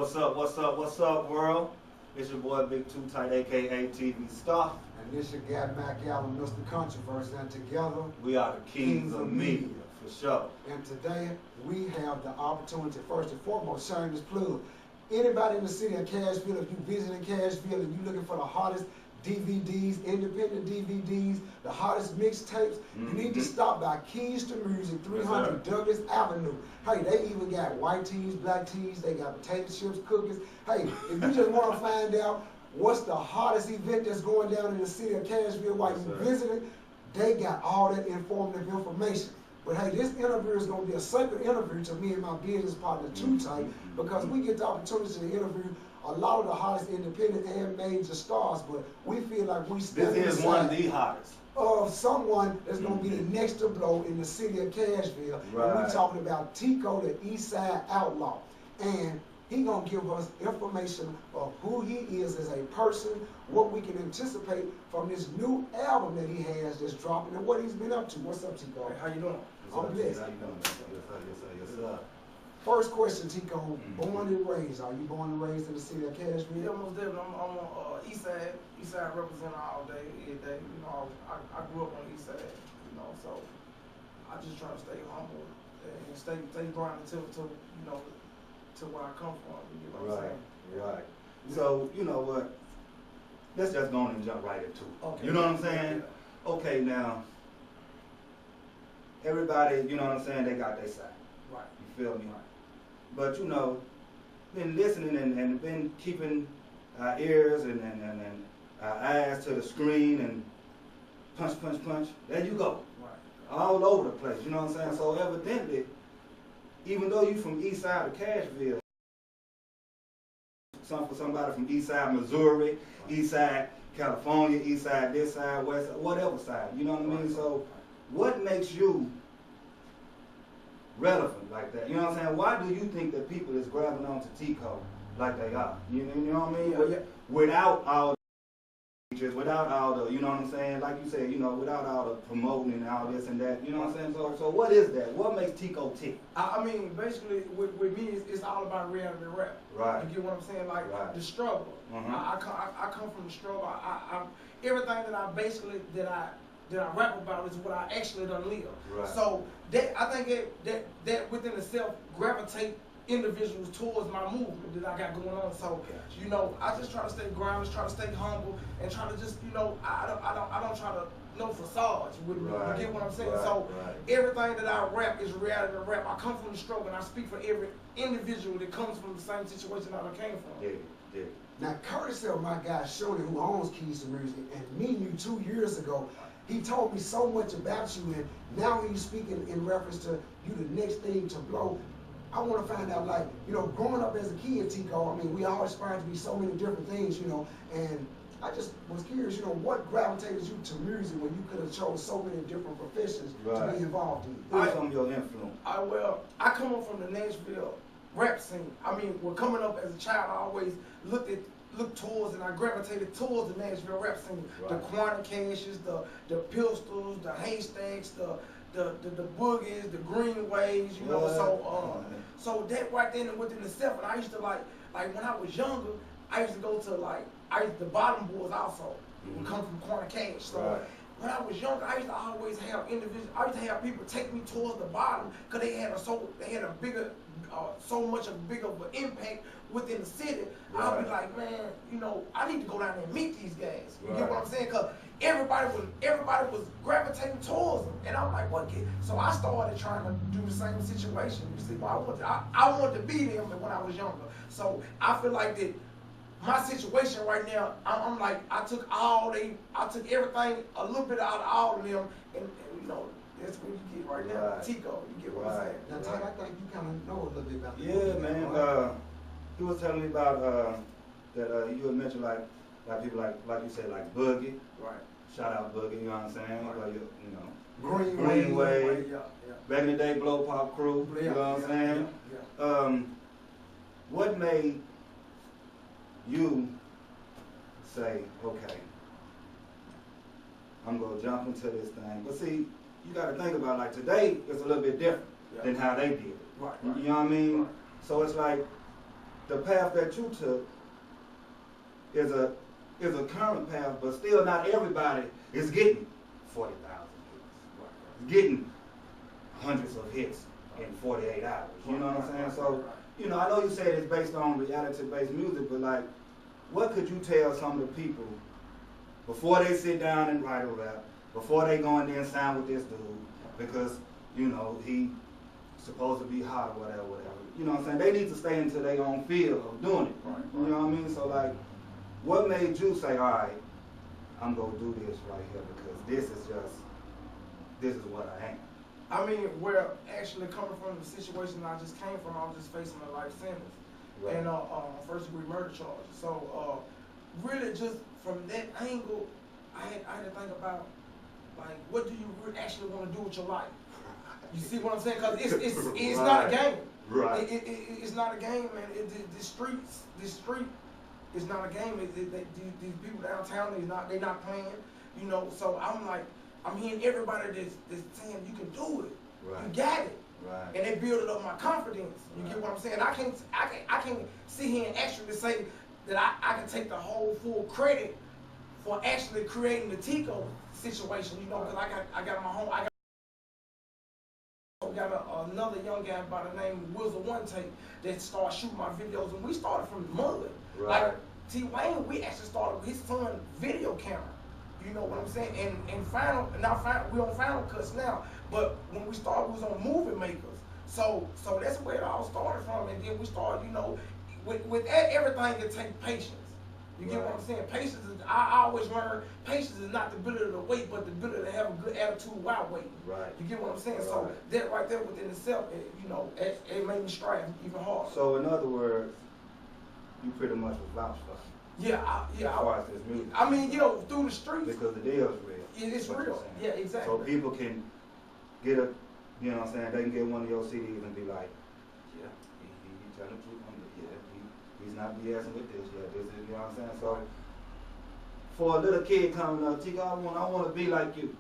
What's up, world? It's your boy Big Two Tight, aka TV Star. And this your guy Mac Allan, Mr. Controversy, and together we are the kings of media, for sure. And today we have the opportunity, first and foremost, shameless plug. Anybody in the city of Cashville, if you visiting Cashville and you looking for the hottest DVDs, independent DVDs, the hottest mixtapes, you need to stop by Keys to Music, 300 Douglas Avenue. Hey, they even got white teas, black teas, they got potato chips, cookies. Hey, if you just want to find out what's the hottest event that's going down in the city of Cashville while you're visiting, they got all that informative information. But hey, this interview is going to be a sacred interview to me and my business partner, Too Tight, because we get the opportunity to interview a lot of the hottest independent and major stars, but we feel like we stand This is one of the hottest. Of someone that's going to be the next to blow in the city of Cashville. Right. And we're talking about Tiko, the Eastside Outlaw. And he going to give us information of who he is as a person, what we can anticipate from this new album that he has that's dropping, and what he's been up to. What's up, Tiko? Hey, how you doing? I'm blessed. How you doing? Yes, sir. First question, Tiko. Born and raised. Are you born and raised in the city of Cashville? Yeah, most definitely. I'm on Eastside. Eastside represent all day, every day. You know, I grew up on Eastside. You know, so I just try to stay humble and stay grounded to you know to where I come from. You know what I'm saying? Right. So you know what? Let's just go on and jump right into it. Okay. You know what I'm saying? Yeah. Okay, now everybody, you know what I'm saying? They got their side. Right. You feel me? Right. But you know, been listening and been keeping our ears and our eyes to the screen and punch. There you go. Right. All over the place. You know what I'm saying? So evidently, even though you from east side of Cashville, somebody from east side Missouri, east side California, east side this side, west side, whatever side. You know what I mean? So what makes you relevant like that? You know what I'm saying? Why do you think that people is grabbing on to Tiko like they are? You know what I mean? Yeah. Without all the features, without all the, you know what I'm saying? Like you said, you know, without all the promoting and all this and that. You know what I'm saying? So what is that? What makes Tiko tick? I mean, basically, with me, it's all about reality rap. Right. You get what I'm saying? Like the struggle. I come from the struggle. Everything that I rap about is what I actually done live. Right. So I think that within itself gravitate individuals towards my movement that I got going on. So you know, I just try to stay grounded, try to stay humble, and try to just, you know, I don't try to no facades with me. Right. You get what I'm saying? Right. So Right. everything that I rap is reality rap. I come from the struggle, and I speak for every individual that comes from the same situation that I came from. Yeah. Now, courtesy of my guy Shorty, who owns Keys to Music, and meeting you 2 years ago, he told me so much about you, and now he's speaking in reference to you the next thing to blow. I want to find out, like, you know, growing up as a kid, Tiko, I mean, we all aspire to be so many different things, you know, and I just was curious, you know, what gravitated you to music when you could have chose so many different professions to be involved in? Who's some of your influence? I come up from the Nashville rap scene. I mean, when coming up as a child, I always looked towards and I gravitated towards the Nashville rap scene. Right. The Quantum Cashes, the Pistols, the Haystacks, the Boogies, the Greenways, you know. So that right then and within itself, and I used to like when I was younger, I used to go to the bottom boys also would come from Quantum Cash. So when I was younger, I used to always have I used to have people take me towards the bottom because they had a bigger, so much of bigger of an impact within the city. Right. I'll be like, man, you know, I need to go down there and meet these guys. You get what I'm saying? Because everybody was gravitating towards them, and I'm like, what? So I started trying to do the same situation. You see, I wanted to be them when I was younger. So I feel like that. My situation right now, I'm like, I took everything, a little bit out of all of them, and you know, that's what you get right now, Tiko. You get what I'm saying? Now, Ty, I think you kind of know a little bit about the Yeah, man. He was telling me about that you had mentioned like people like you said, like Boogie. Right. Shout out Boogie, you know what I'm saying? Right. Like, you know, Greenway. Yeah. Back in the day, Blow Pop Crew. You know what I'm saying? Yeah. What made you say, okay, I'm gonna jump into this thing? But see, you gotta think about, like, today is a little bit different than how they did it. Right. You know what I mean? Right. So it's like, the path that you took is a current path, but still not everybody is getting 40,000 hits. Getting hundreds of hits in 48 hours. You know what I'm saying? So, you know, I know you said it's based on reality-based music, but like, what could you tell some of the people before they sit down and write a rap, before they go in there and sign with this dude, because, you know, he supposed to be hot or whatever. You know what I'm saying? They need to stay into their own field of doing it. You know what I mean? So like, what made you say, all right, I'm gonna do this right here because this is what I am? I mean, where actually coming from the situation I just came from, I was just facing a life sentence. Right. And first degree murder charges. So really just from that angle, I had to think about, like, what do you actually want to do with your life? You see what I'm saying? Because it's not a game. Right. It's not a game, man. This street is not a game. These people downtown, they're not playing. You know, so I'm hearing everybody that's saying you can do it. Right. You got it. Right. And they build up my confidence. You get what I'm saying? I can sit here and actually say that I can take the whole full credit for actually creating the Tiko situation. You know, because I got my home. I got another young guy by the name of Wizard One Tape that started shooting my videos, and we started from the mud. Right. Like T Wayne, we actually started with his son video camera. You know what I'm saying? And we on Final Cuts now, but when we started, we was on Movie Makers. So that's where it all started from, and then we started, you know, with everything it takes patience. You get what I'm saying? Patience is, I always learn, patience is not the ability to wait, but the ability to have a good attitude while waiting. Right. You get what I'm saying? Right. So that right there within itself, you know, it made me strive even harder. So in other words, you pretty much was vouched for. Yeah, as far as this music. I mean, you know, through the streets. Because the deal is real. It's real. Yeah, exactly. So people can get a, you know what I'm saying, they can get one of your CDs and be like, yeah, he telling the truth on it. Yeah, he's not BSing with this. Yeah, this is, you know what I'm saying? So for a little kid coming up, Tiko, I want to be like you.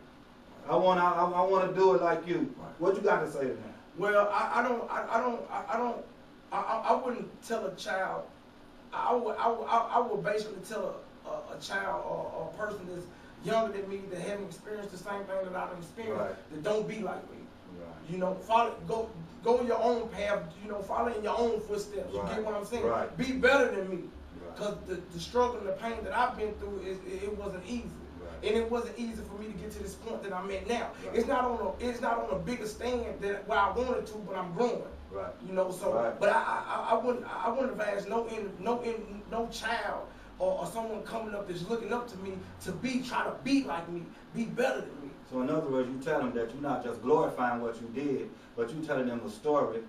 I want to do it like you. What you got to say to that? Well, I wouldn't tell a child. I would basically tell a child or a person that's younger than me that haven't experienced the same thing that I've experienced, right, that don't be like me. Right. You know, go your own path. You know, follow in your own footsteps. Right. You get what I'm saying? Right. Be better than me. Because the struggle and the pain that I've been through, it wasn't easy. Right. And it wasn't easy for me to get to this point that I'm at now. Right. It's not on a bigger stand than where I wanted to, but I'm growing. Right. You know, so right. But I wouldn't advise no child or someone coming up that's looking up to me to try to be like me, be better than me. So in other words, you tell them that you're not just glorifying what you did, but you telling them a story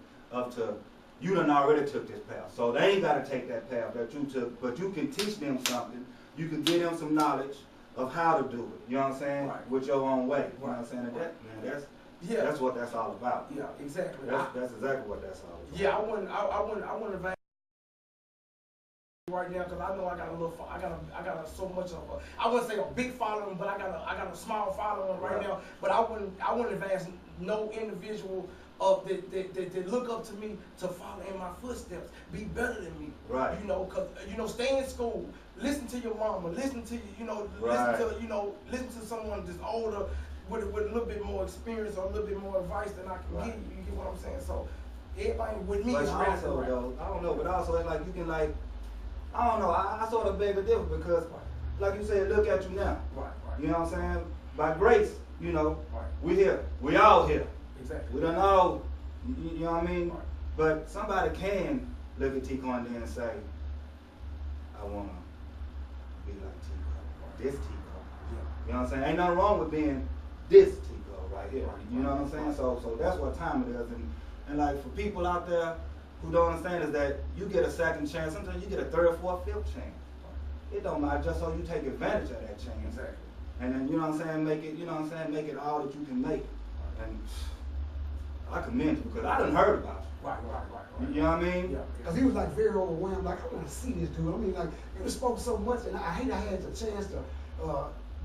you done already took this path. So they ain't got to take that path that you took, but you can teach them something. You can give them some knowledge of how to do it. You know what I'm saying? Right. With your own way. You know what I'm saying? And that's what that's all about. Yeah, exactly. That's exactly what that's all about. Yeah, I wouldn't advise right now because I know I got so much of I wouldn't say a big following, but I got a small following right now. But I wouldn't advise no individual that look up to me to follow in my footsteps, be better than me. Right. You know, cause stay in school, listen to your mama, listen to right, listen to someone that's older with a little bit more experience or a little bit more advice than I can give you. You get what I'm saying? So everybody with me is ready. Though, I don't know, but also it's like you can I don't know, I sort of beg a difference because like you said, look at you now. Right. You know what I'm saying? By grace, you know, we here. We all here. Exactly. We don't know, you know what I mean? Right. But somebody can look at Tiko and then say, I want to be like Tiko, this Tiko. Yeah. You know what I'm saying? Ain't nothing wrong with being this Tiko right here. You know what I'm saying? So that's what time it is. And like for people out there who don't understand is that you get a second chance. Sometimes you get a third, fourth, fifth chance. It don't matter, just so you take advantage of that chance. Exactly. And then, you know what I'm saying, make it all that you can make. And I commend you because I done heard about you. Right. You know what I mean? Yeah. Because he was like very overwhelmed. Like, I want to see this dude. I mean, like, he was spoke so much, and I had the chance to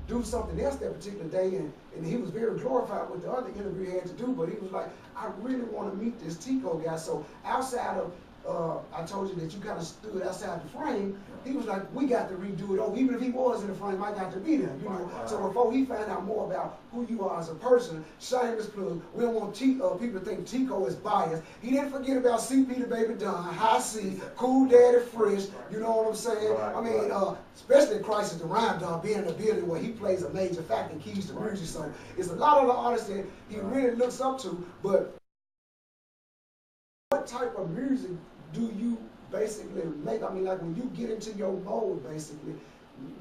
do something else that particular day, and he was very glorified with the other interview he had to do. But he was like, I really want to meet this Tiko guy. So outside I told you that you kind of stood outside the frame, he was like, we got to redo it. Oh, even if he was in the frame, I got to be there, you know. So before he found out more about who you are as a person, shameless plug, we don't want people to think Tiko is biased. He didn't forget about CP the Baby Don, High C, Cool Daddy Fresh, you know what I'm saying? I mean, especially Crisis the Rhyme Dog being in the building where he plays a major factor and keys to music. So it's a lot of the artists that he really looks up to, but what type of music do you basically make? I mean, like when you get into your mode, basically,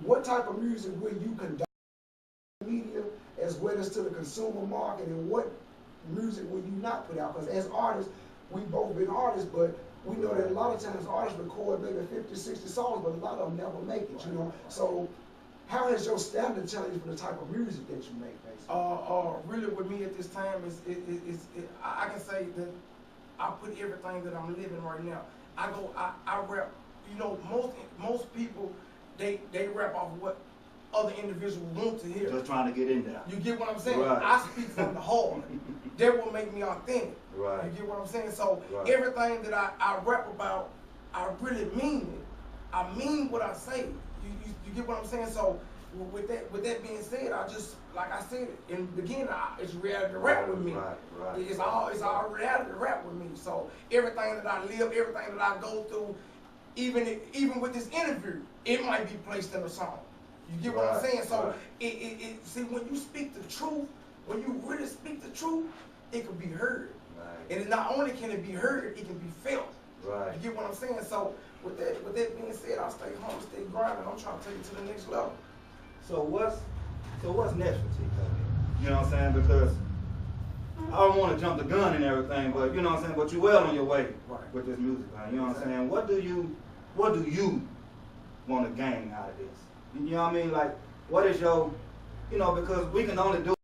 what type of music will you conduct to the media as well as to the consumer market, and what music will you not put out? Because as artists, we've both been artists, but we know that a lot of times artists record maybe 50, 60 songs, but a lot of them never make it, you know? So how has your standard changed for the type of music that you make, basically? Really with me at this time, I can say that I put everything that I'm living right now. I rap, you know, most people, they rap off what other individuals want to hear. Just trying to get in there. You get what I'm saying? Right. I speak from the heart. That will make me authentic. Right. You get what I'm saying? So right. everything that I rap about, I really mean it. I mean what I say. You get what I'm saying? So with that being said, I just, like I said in the beginning, it's reality rap with me. Right. It's all reality rap with me. So everything that I live, everything that I go through, even with this interview, it might be placed in a song. You get what I'm saying? So see, when you speak the truth, when you really speak the truth, it can be heard. Right. And not only can it be heard, it can be felt. Right. You get what I'm saying? So with that being said, I'll stay home, stay grinding. I'm trying to take it to the next level. So what's next for Tiko? You know what I'm saying? Because I don't want to jump the gun and everything, but you know what I'm saying? But you're well on your way with this music, man. You know what I'm saying? What do you want to gain out of this? You know what I mean? Like, what is your, you know, because we can only do it.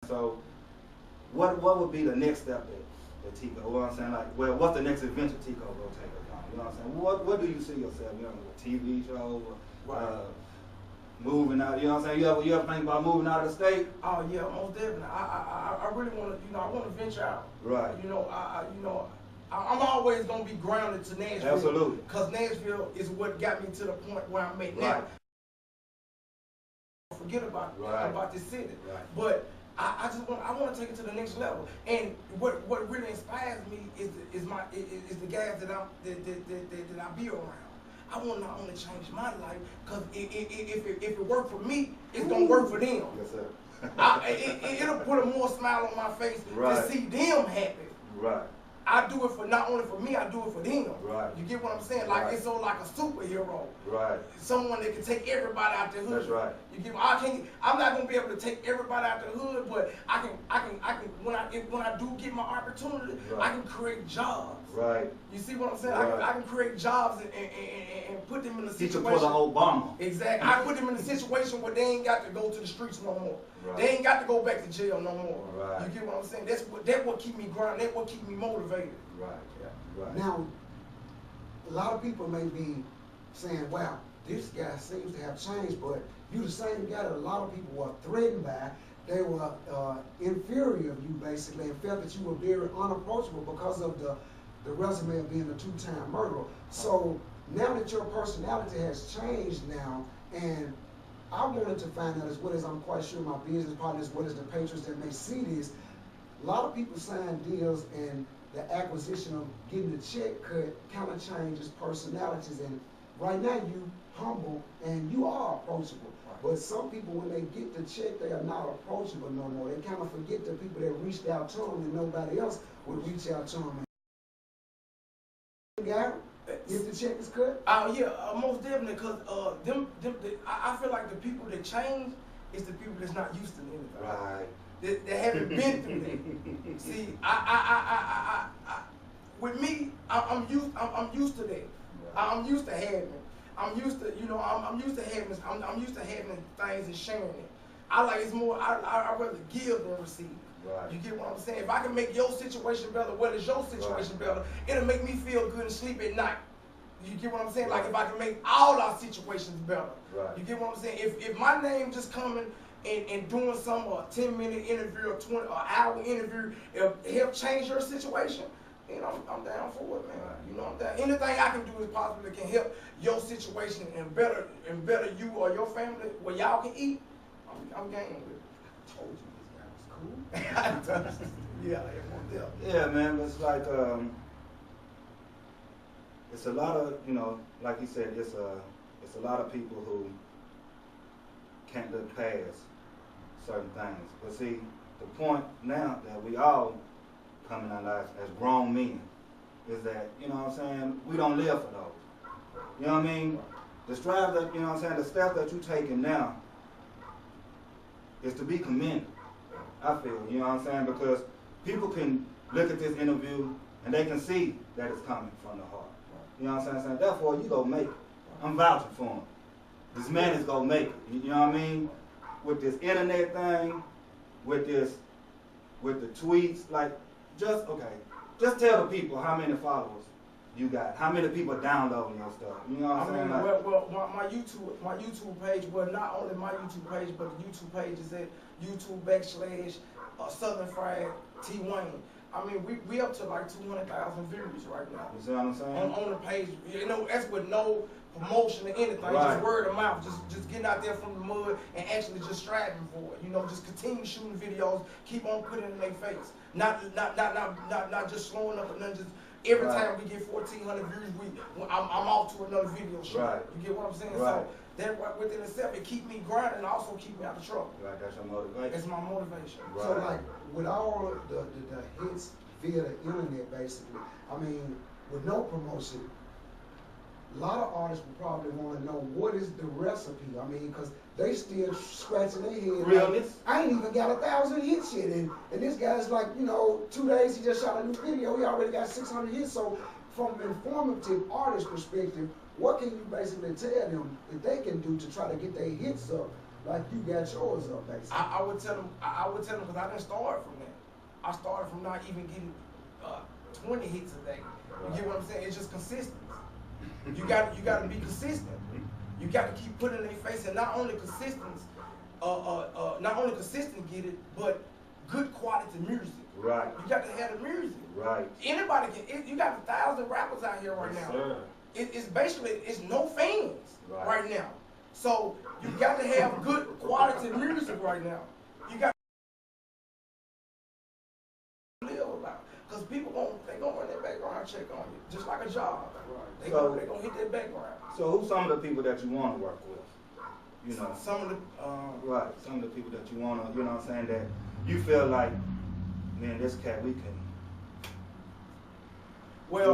So what would be the next step that Tiko, you know what I'm saying? Like, well, what's the next adventure Tiko will take us on? You know what I'm saying? What do you see yourself, you know, a TV show, moving out, you know what I'm saying? You ever think about moving out of the state? Oh yeah, most definitely. I really want to, you know, I want to venture out. Right. You know, I'm always gonna be grounded to Nashville. Absolutely. Because Nashville is what got me to the point where I'm at now. Forget about this city. Right. But I want to take it to the next level. And what really inspires me is the guys that I be around. I want to not only change my life, because if it worked for me, it's going to work for them. Yes, sir. It'll put a more smile on my face to see them happy. Right. I do it for not only for me, I do it for them. Right. You get what I'm saying? Like it's so like a superhero. Right. Someone that can take everybody out the hood. That's right. You get I'm not gonna be able to take everybody out the hood, but I can when I do get my opportunity, I can create jobs. Right. You see what I'm saying? Right. I can create jobs and put them in a situation. Teach for the Obama. Exactly. I put them in a situation where they ain't got to go to the streets no more. Right. They ain't got to go back to jail no more. Right. You get what I'm saying? That's what keep me grounded. That's what keep me motivated. Right. Yeah. Right. Now, a lot of people may be saying, "Wow, this guy seems to have changed," but you the same guy that a lot of people were threatened by. They were inferior of you basically, and felt that you were very unapproachable because of the resume of being a two-time murderer. So now that your personality has changed now, and I wanted to find out, as well as I'm quite sure my business partners, as well as the patrons that may see this, a lot of people sign deals and the acquisition of getting the check could kind of changes personalities. And right now you humble and you are approachable. But some people, when they get the check, they are not approachable no more. They kind of forget the people that reached out to them and nobody else would reach out to them. Yeah, if the check is cut? Yeah, most definitely, because I feel like the people that change is the people that's not used to anything. Right. That haven't been through that. See, with me, I'm used to that. Right. I'm used to having it. I'm used to, you know, I'm used to having things and sharing it. I like it's more. I rather give than receive. Right. You get what I'm saying? If I can make your situation better, well, it's your situation better, it'll make me feel good and sleep at night. You get what I'm saying? Like if I can make all our situations better. Right. You get what I'm saying? If my name just coming and doing some 10-minute interview or 20 or hour interview, it'll help change your situation. and I'm down for it, man. You know, I'm down. Anything I can do is possible that can help your situation and better you or your family where y'all can eat. I'm game with it. I told you this guy was cool. Yeah, it won't help. Yeah, man. It's like it's a lot of, you know, like you said, it's a lot of people who can't look past certain things. But see, the point now that we all come in our lives as grown men is that, you know what I'm saying, we don't live for those. You know what I mean? The strive that, you know what I'm saying, the steps that you're taking now is to be commended, I feel, you know what I'm saying? Because people can look at this interview and they can see that it's coming from the heart. You know what I'm saying? Therefore, you go make it. I'm vouching for him. This man is gonna make it. You know what I mean? With this internet thing, with the tweets, like, just tell the people how many followers you got, how many people downloading your stuff. You know what I'm saying? Like, well, my YouTube page, well, not only my YouTube page, but the YouTube page is at YouTube/Southern Fried T Wayne. I mean, we up to like 200,000 views right now. You see what I'm saying? On the page, you know, that's with no promotion or anything, Right. just word of mouth, just getting out there from the mud and actually just striving for it. You know, just continue shooting videos, keep on putting it in their face. Not just slowing up and then just every Right. time we get 1,400 views, I'm off to another video shoot. Right. You get what I'm saying? Right. So that within itself, it keep me grinding and also keep me out of trouble. right, that's your motivation. It's my motivation. Right. So like with all the hits via the internet, basically, I mean, with no promotion, a lot of artists would probably want to know what is the recipe. I mean, because they still scratching their head. Realness. Like, I ain't even got 1,000 hits yet, and this guy's like, you know, 2 days he just shot a new video. He already got 600 hits. So from an informative artist perspective, what can you basically tell them that they can do to try to get their hits up, like you got yours up, basically? I would tell them because I didn't start from that. I started from not even getting 20 hits a day. You get what I'm saying? It's just consistency. You got to be consistent. You got to keep putting in their face, and not only consistent get it, but good quality music. Right. You got to have the music. Right. Anybody can. You got 1,000 rappers out here right Yes, now. sir. It's basically no fans Right. right now. So you got to have good quality music right now. You got to live about, because people they gonna run their background check on you, just like a job. They gonna hit their background. So who's some of the people that you want to work with? You know, Some of the right. Some of the people that you want to, you know what I'm saying, that you feel like, man, this cat, we can do a thing,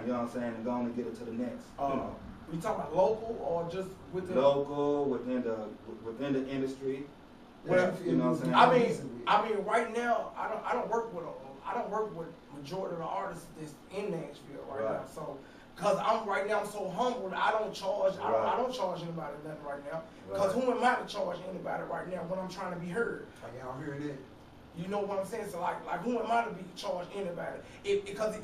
you know what I'm saying, and go on and get it to the next. You know. we talking about local or just within? Local, within the industry. Well, you know what I'm saying? I mean, right now, I don't work with majority of the artists that's in Nashville right now. So, cause I'm so humble, I don't charge anybody nothing right now. Cause who am I to charge anybody right now when I'm trying to be heard? Are y'all hearing that? You know what I'm saying? So like who am I to be charged anybody? Because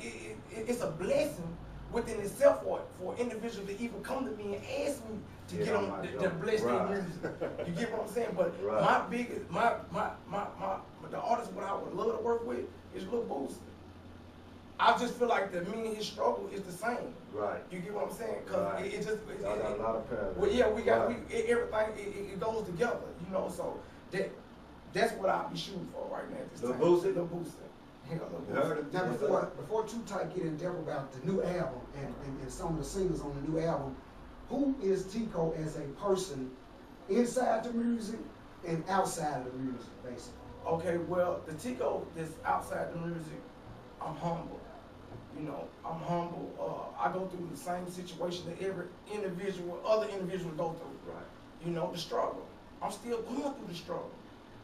it's a blessing within itself for an individual to even come to me and ask me to get on to bless their music. You get what I'm saying? But my biggest the artist what I would love to work with is Lil Boosie. I just feel like me and his struggle is the same. Right. You get what I'm saying? Cause it just Y'all got a lot of parallels. well, yeah, everything it goes together. You know, so that's what I'll be shooting for right now at this time. Lil Boosie? Lil Boosie. Now before Two Tight get in depth about the new album and some of the singers on the new album, who is Tiko as a person inside the music and outside of the music, basically? Okay, well, the Tiko that's outside the music, I'm humble. You know, I'm humble. I go through the same situation that every other individual go through. Right. You know, the struggle. I'm still going through the struggle.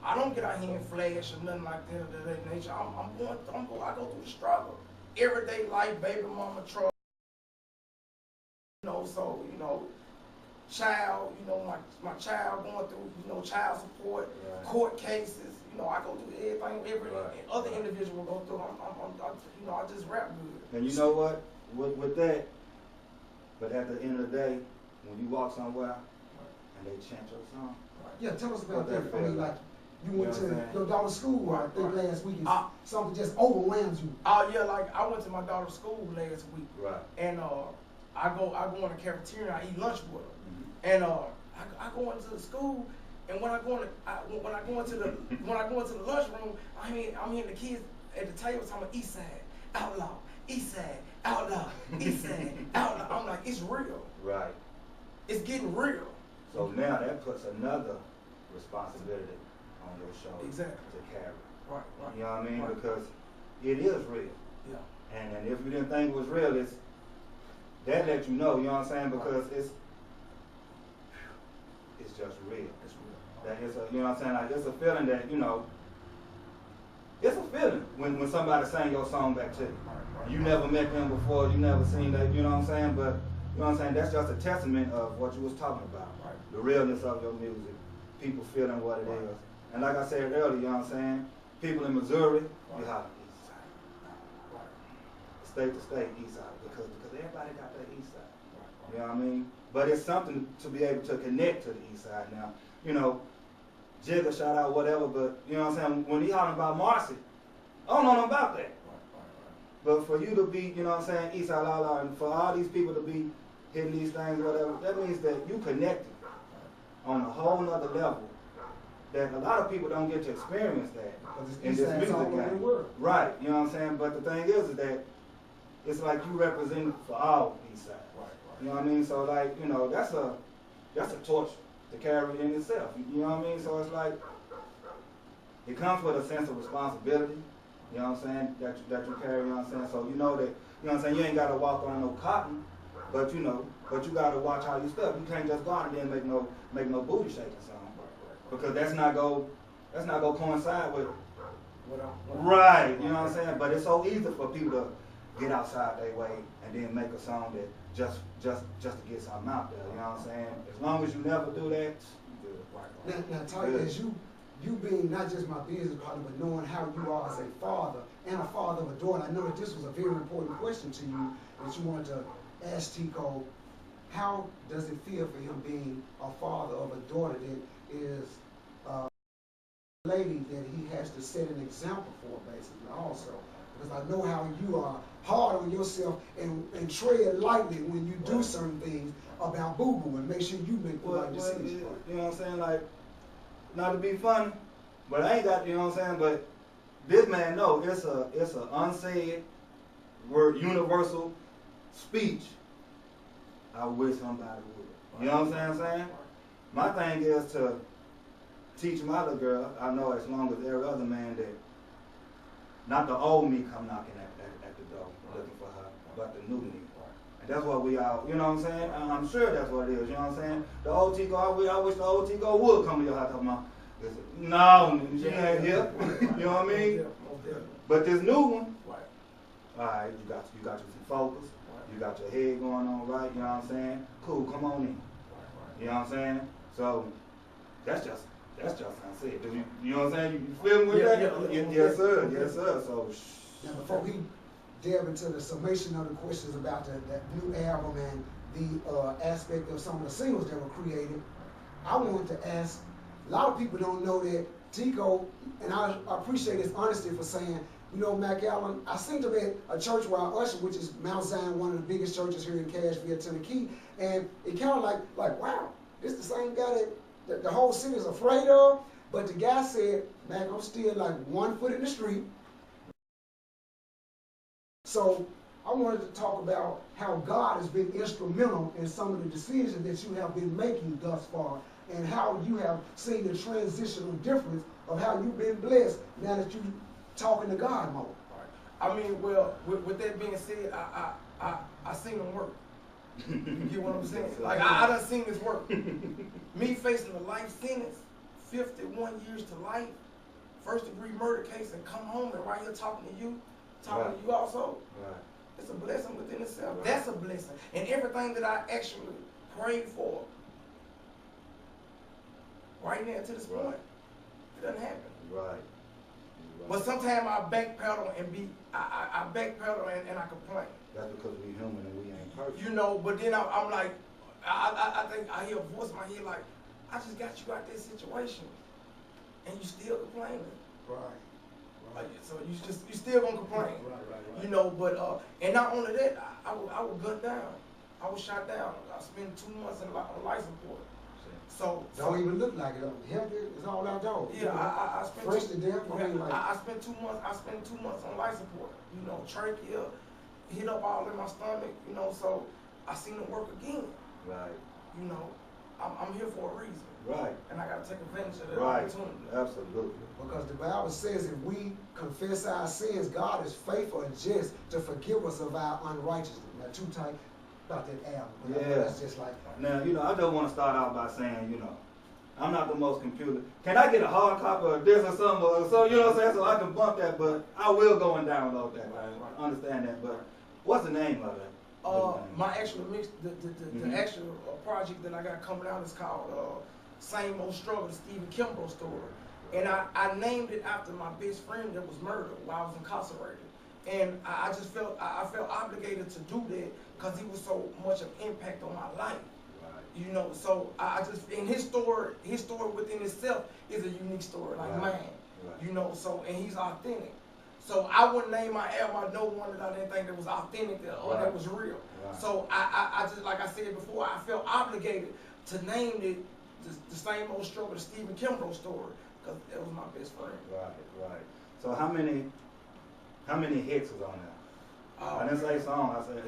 I don't get out here and flash or nothing like that of that nature. I go through the struggle. Everyday life, baby mama trouble. You know, so, you know, child, you know, my child going through, you know, child support, court cases. You know, I go through everything every other individual go through. You know, I just rap good. And you know what? With that, but at the end of the day, when you walk somewhere and they chant your song, Yeah, tell us about that. I mean, like, You went to your daughter's school, I think last week, and something just overwhelmed you. Oh yeah, like I went to my daughter's school last week. Right. And I go in the cafeteria, I eat lunch with her. And I go into the school, and when I go into the lunchroom, I'm hearing the kids at the table talking about Eastside Outlaw, Eastside Outlaw, Eastside Outlaw. I'm like, it's real. Right. It's getting real. So now that puts another responsibility on your shoulders Exactly. to carry. Right. You know what I mean? Right. Because it is real. Yeah. And if you didn't think it was real, that let you know, you know what I'm saying? Because it's just real. It's real. That it's a, you know what I'm saying? Like it's a feeling that, you know, it's a feeling when somebody sang your song back to you. Right. You never met them before, you never seen that, you know what I'm saying? But you know what I'm saying? That's just a testament of what you was talking about. Right. The realness of your music. People feeling what it is. And like I said earlier, you know what I'm saying? People in Missouri, you have east side. State to state, east side. Because everybody got that east side. You know what I mean? But it's something to be able to connect to the east side now. You know, Jigga, shout out, whatever, but you know what I'm saying? When he hollering about Marcy, I don't know nothing about that. But for you to be, you know what I'm saying, Eastside Outlaw, and for all these people to be hitting these things, whatever, that means that you connected on a whole nother level that a lot of people don't get to experience that in this music game. Right, you know what I'm saying? But the thing is that it's like you represent for all Eastside. You know what I mean? So like, you know, that's a torch to carry in itself. You know what I mean? So it's like it comes with a sense of responsibility. You know what I'm saying? That you carry. You know what I'm saying? So you know that, you know what I'm saying, you ain't gotta walk on no cotton, but you gotta watch how you step. You can't just go out and then make no booty shaking song, because that's not go coincide with right. You know what I'm saying? But it's so easy for people to get outside their way and then make a song that just to get something out there. You know what I'm saying? As long as you never do that, you good. Now Tiko, as you being not just my business partner, but knowing how you are as a father and a father of a daughter, I know that this was a very important question to you that you wanted to ask Tiko. How does it feel for him being a father of a daughter that is a lady that he has to set an example for, basically, also? Because I know how you are hard on yourself and tread lightly when you do certain things about boo-boo and make sure you make the right decisions. You know what I'm saying? Like, not to be funny, but I ain't got, you know what I'm saying? But this man know it's a unsaid word, universal speech. I wish somebody would. You know what I'm saying? My thing is to teach my little girl, I know as long as every other man, that not the old me come knocking at the door looking for her, but the new me. And that's what we all, you know what I'm saying? I'm sure that's what it is, you know what I'm saying? The old Tiko, I wish the old Tiko would come to your house talking about, no, she ain't here. You know what I mean? But this new one, all right, you got you some focus, you got your head going on right, you know what I'm saying? Cool, come on in. You know what I'm saying? So that's just unsaid. You know what I'm saying? You feel me with that? Yes, sir. Yes, sir. So now, before we delve into the summation of the questions about that new album and the aspect of some of the singles that were created, I wanted to ask. A lot of people don't know that Tiko, and I appreciate his honesty for saying, you know, Mac Allan, I seen him at a church where I usher, which is Mount Zion, one of the biggest churches here in Cashville, Tennessee, and it kind of like, wow, this is the same guy that the whole city is afraid of. But the guy said, Mac, I'm still like 1 foot in the street. So I wanted to talk about how God has been instrumental in some of the decisions that you have been making thus far, and how you have seen the transitional difference of how you've been blessed now that you're talking to God more. Right. I mean, well, with that being said, I seen him work. You get what I'm saying? Like, I done seen this work. Me facing a life sentence, 51 years to life, first-degree murder case, and come home and right here talking to you also. Right. It's a blessing within itself. Right. That's a blessing. And everything that I actually prayed for, right now to this point, it doesn't happen. Right. But sometimes I backpedal and I backpedal and I complain. That's because we human and we ain't perfect. You know, but then I'm like, I think I hear a voice in my head like, I just got you out that situation. and you still complaining. Right. So you still gonna complain. Right. You know, but and not only that, I was gunned down. I was shot down. I spent 2 months on life support. So don't even look like it. Healthy is all out dog. Yeah, I spent fresh to death. I spent 2 months. I spent 2 months on life support. You know, trachea hit up all in my stomach. You know, so I seen it work again. Right. You know, I'm here for a reason. Right. And I gotta take advantage of that right. opportunity. Absolutely. Because the Bible says if we confess our sins, God is faithful and just to forgive us of our unrighteousness. Now, too tight about that album. Yeah. That's just like. Now, you know, I just want to start out by saying, you know, I'm not the most computer. Can I get a hard copy of this or something? Or so, you know what I'm saying? So I can bump that, but I will go and download that. I understand that. But what's the name of it? My actual mix, the actual project that I got coming out is called Same Old Struggle, the Stephen Kimbrough story. And I named it after my best friend that was murdered while I was incarcerated. And I just felt, I felt obligated to do that because he was so much of impact on my life. You know, so I just, and his story within itself is a unique story, like mine. You know, so, and he's authentic. So I wouldn't name my album no one that I didn't think that was authentic or that was real. So I just, like I said before, I felt obligated to name it the Same Old Struggle, the Stephen Kimbrough story, because that was my best friend. Right. So how many hits was on there? I didn't say song. I said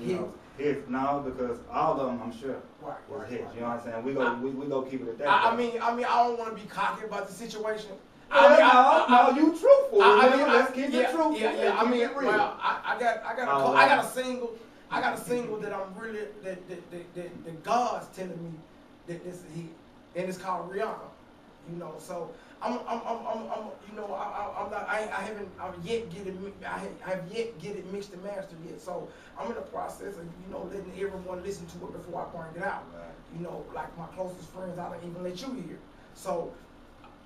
hits. No, because all of them, I'm sure, was hits. You know what I'm saying? We go keep it at that. I mean, I don't want to be cocky about the situation. No, you truthful. Let's keep it truthful. Yeah. I mean, well, I got a single. I got a single that I'm really that God's telling me that this is a hit, and it's called Rihanna. You know, so I have yet get it mixed and mastered yet. So I'm in the process of letting everyone listen to it before I bring it out. You know, like my closest friends, I don't even let you hear. So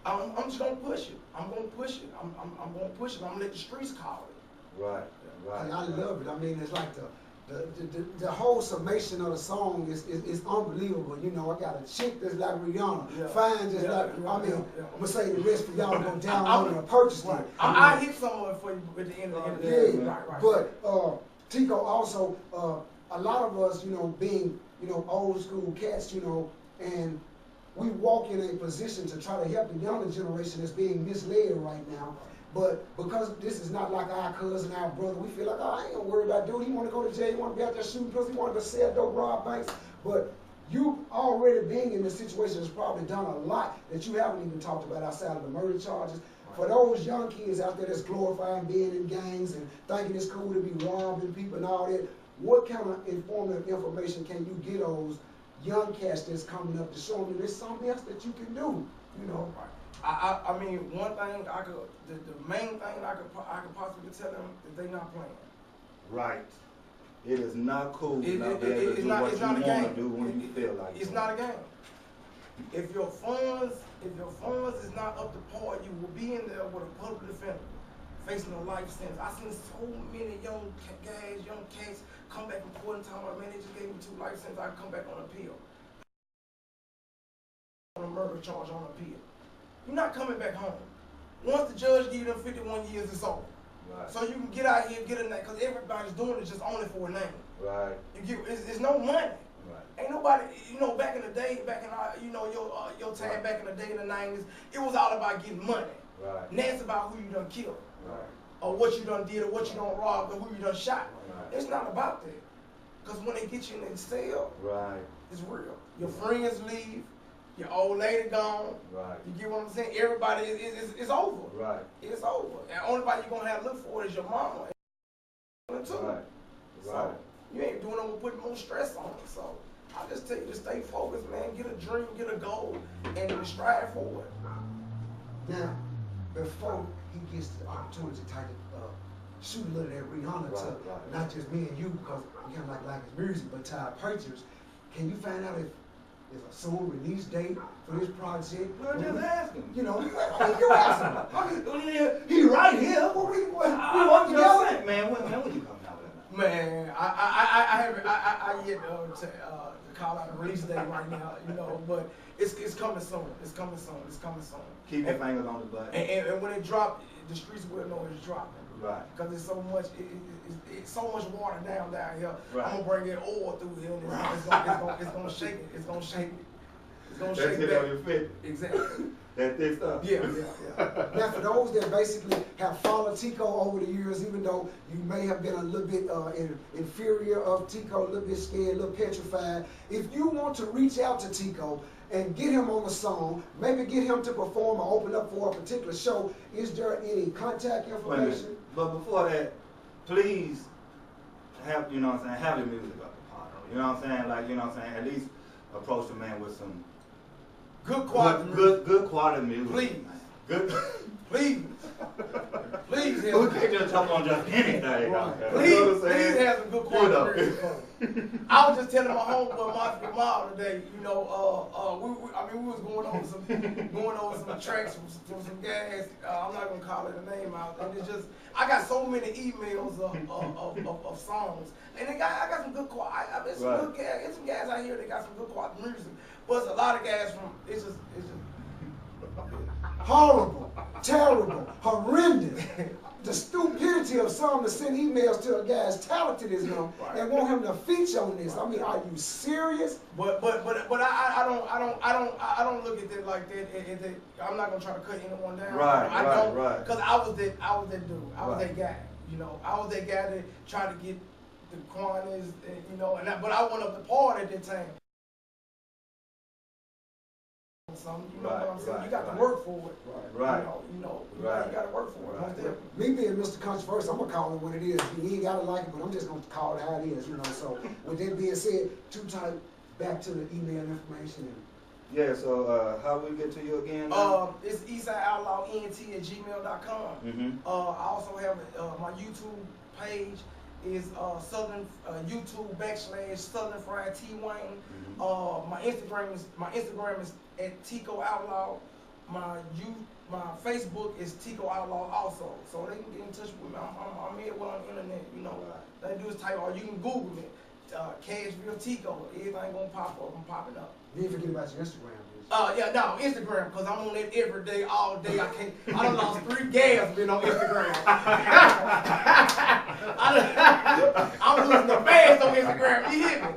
I'm just gonna push it. I'm gonna push it. I'm gonna push it. I'm gonna let the streets call it. Right. I love it. I mean, it's like the whole summation of the song is unbelievable. You know, I got a chick that's like Rihanna, fine just like. I mean, I'm gonna say the rest for y'all to go download and purchase it. I hit some of it for you at the end of the day. Right. But Tiko, also a lot of us, being old school cats, and we walk in a position to try to help the younger generation that's being misled right now. But because this is not like our cousin, our brother, we feel like, I ain't gonna worry about dude. He want to go to jail. He want to be out there shooting pills. He want to go sell dope, rob banks. But you already being in this situation has probably done a lot that you haven't even talked about outside of the murder charges. For those young kids out there that's glorifying being in gangs and thinking it's cool to be robbing people and all that, what kind of informative information can you get those young cats that's coming up to show them there's something else that you can do? I mean, one thing the main thing I could possibly tell them is they not playing. Right. It is not cool to not be able to do what you want to do when you feel like it. It's not a game. If your funds is not up to par, you will be in there with a public defender facing a life sentence. I've seen so many young guys, young cats come back from court and tell me, man, they just gave me 2 life sentences. I come back on appeal. On a murder charge on appeal. You're not coming back home. Once the judge gives them 51 years, it's over. Right. So you can get out here, get a name, because everybody's doing it just only for a name. Right. It's no money. Right. Ain't nobody, back in the day, back in your time, back in the day in the 90s, it was all about getting money. Right. Now it's about who you done killed. Right. Or what you done did, or what you done robbed, or who you done shot. Right. It's not about that. Because when they get you in the cell, it's real. Your friends leave. Your old lady gone. Right. You get what I'm saying? Everybody is over. Right. It's over. And only body you're gonna have to look for is your mama. Too. Right. So you ain't doing no more putting more stress on it. So I just tell you to stay focused, man. Get a dream, get a goal, and strive for it. Now, before he gets the opportunity to shoot a little at Rihanna to not just me and you, because we kind of like his music, but to our purchasers, can you find out if there's a soon release date for this project? Well, just ask him. You ask him. He right here. Well, we want together. Man, when you coming out with that? Man, I haven't yet to call out a release date right now, you know, but it's coming soon. It's coming soon. It's coming soon. Keep your fingers on the button. And when it drops, the streets will know it's dropping. Right. Because there's so much, it's so much water down here. Right. I'm gonna bring that oil through here, and it's gonna shake it. It's gonna shake it. It's gonna shake it. That's it on your feet. Exactly. That thick stuff. Yeah. Now, for those that basically have followed Tiko over the years, even though you may have been a little bit inferior of Tiko, a little bit scared, a little petrified, if you want to reach out to Tiko and get him on a song, maybe get him to perform or open up for a particular show, is there any contact information? But before that, please have, you know what I'm saying, have the music up the pot. You know what I'm saying? Like, you know what I'm saying, at least approach the man with some Good quality. Good quality music. Please. Good. Please. Please. We can't just jump on just anything. Right. Please, you know what I'm Please saying? have some good quality music for me. I was just telling my homeboy Mark Jamal today, you know, we was going over some tracks from some guys. I'm not gonna call it a name out. And it's just, I got so many emails of songs, and I got some good quality. I mean, some good guys. There's some guys out here that got some good quality music. But it's a lot of guys from. It's just. Horrible, terrible, horrendous. The stupidity of some to send emails to a guy as talented as him and want him to feature on this. I mean, are you serious? But I don't look at it like that. I'm not gonna try to cut anyone down. Right. Because I was that dude. I was that guy. You know, I was that guy that tried to get the Quantas, you know. But I went up the part at that time. You know what I'm saying? You got to work for it. Right. You got to work for it. Me being Mr. Controversial, I'm gonna call it what it is. You ain't gotta like it, but I'm just gonna call it how it is, you know. So with that being said, Too Tight, back to the email information. Yeah, so how we get to you again? It's eastsideutlawent@gmail.com. I also have my YouTube page is YouTube / Southern Fried T Wayne. My Instagram is at Tiko Outlaw. My Facebook is Tiko Outlaw also. So they can get in touch with me. I'm here on the internet, you know. They do is type, or you can Google me. Cashville Tiko. Everything gonna pop up. I'm popping up. You didn't forget about your Instagram. Instagram, because I'm on it every day, all day. I done lost 3 gas been on Instagram. I'm losing the fast on Instagram, you hear me?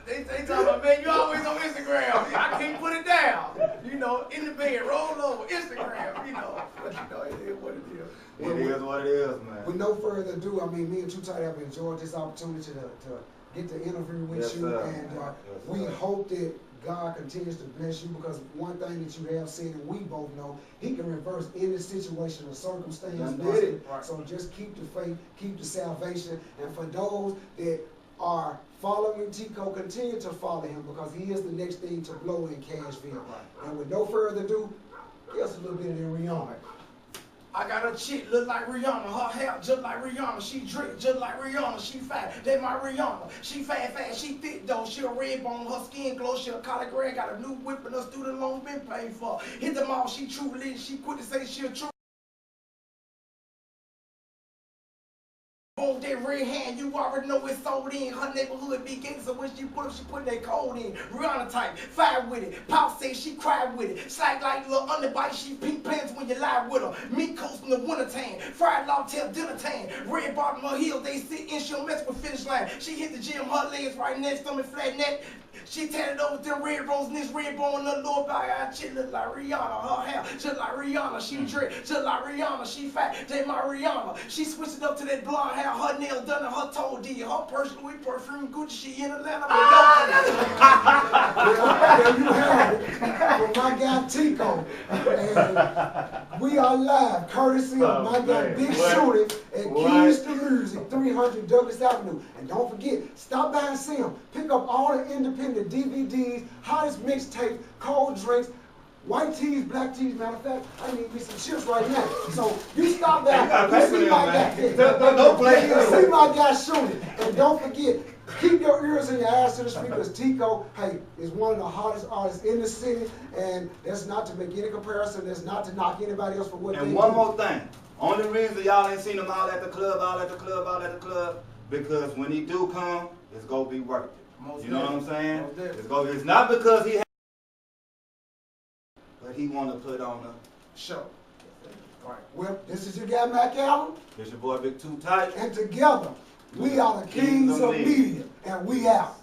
They talking about, man, you always on Instagram. I can't put it down. You know, in the bed, roll over, Instagram, you know. But you know, it is what it is. It is what it is, man. With no further ado, I mean, me and Too Tight have enjoyed this opportunity to get the interview with you. Sir. And we hope that God continues to bless you, because one thing that you have said, and we both know, He can reverse any situation or circumstance. So just keep the faith, keep the salvation. And for those that are following Tiko, continue to follow him, because he is the next thing to blow in Cashville. And with no further ado, give us a little bit of the Rihanna. I got a chick look like Rihanna, her hair just like Rihanna, she drink just like Rihanna, she fat, that my Rihanna. She fat, she thick though, she a red bone, her skin glow, she a collard green, got a new whip and her student loan been paid for. Hit them all, she true religion, she quit to say she a true. On that red hand, you already know it's sold in. Her neighborhood be getting, so when she put that code in. Rihanna type, fire with it. Pop say she cried with it. Slack like little underbite, she pink pants when you lie with her. Meat coast in the winter tan. Fried long tail dinner tan. Red bottom her heels, they sit in, she'll mess with finish line. She hit the gym, her legs right next, stomach flat neck. She tatted over with them red roses and this red bone in her lower back. Her chick look like Rihanna. Her hair just like Rihanna. She drip just like Rihanna. She fat, they my Rihanna. She switched it up to that blonde hair. Her nails done and her toe did. Her personal perfume Gucci. She in Atlanta. There you have it. With my guy Tiko. And we are live, courtesy of my guy Big Shooty at Keys to Music, 300 Douglas Avenue. And don't forget, stop by and see him. Pick up all the independent DVDs, hottest mixtapes, cold drinks, white teas, black teas. Matter of fact, I need me some chips right now. So you stop by, you see my guy. Don't play. See my guy Shooty. And don't forget, keep your ears and your eyes to the speakers. Tiko, hey, is one of the hottest artists in the city, and that's not to make any comparison. That's not to knock anybody else for what they do. And one more thing. Only reason y'all ain't seen them all at the club, because when he do come, it's gonna be worth it. Most You know what I'm saying? Most definitely. It's not because he but he wanna put on a Show. Right. Well, this is your guy, Mac Allen. It's your boy Big Too Tight. And together, we are the kings of media. And we out.